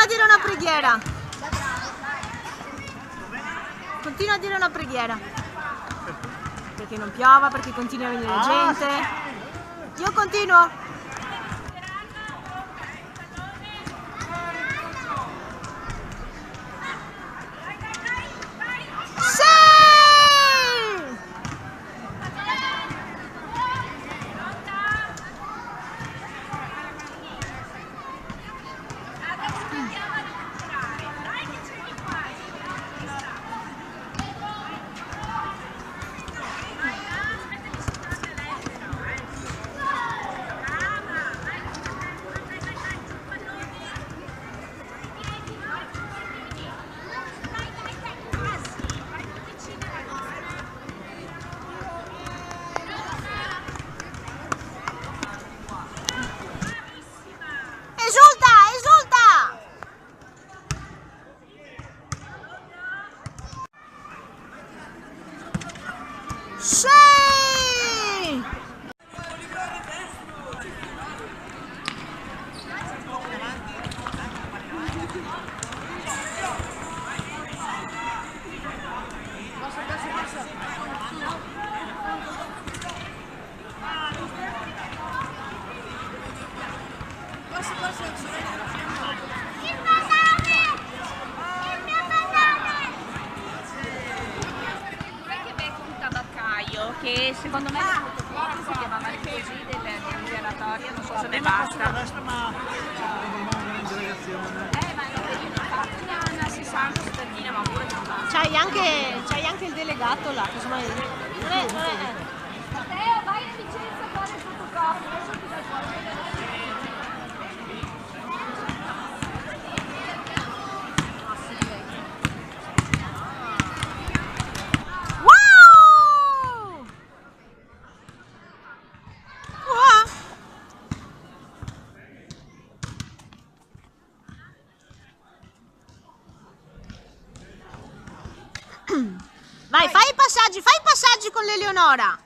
Continua a dire una preghiera. Continua a dire una preghiera. Perché non piova, perché continua a venire gente. Io continuo. Esulta, esulta! Sì! Che secondo me è molto forte, si chiama anche così dell'interatoria, non so se ne basta. Ma una 60 sterline, ma pure non basta. C'hai anche il delegato là, insomma, Matteo, vai a Vicenza a fare il fotocopio, adesso ti dai fuori. Vai, fai i passaggi con l'Eleonora.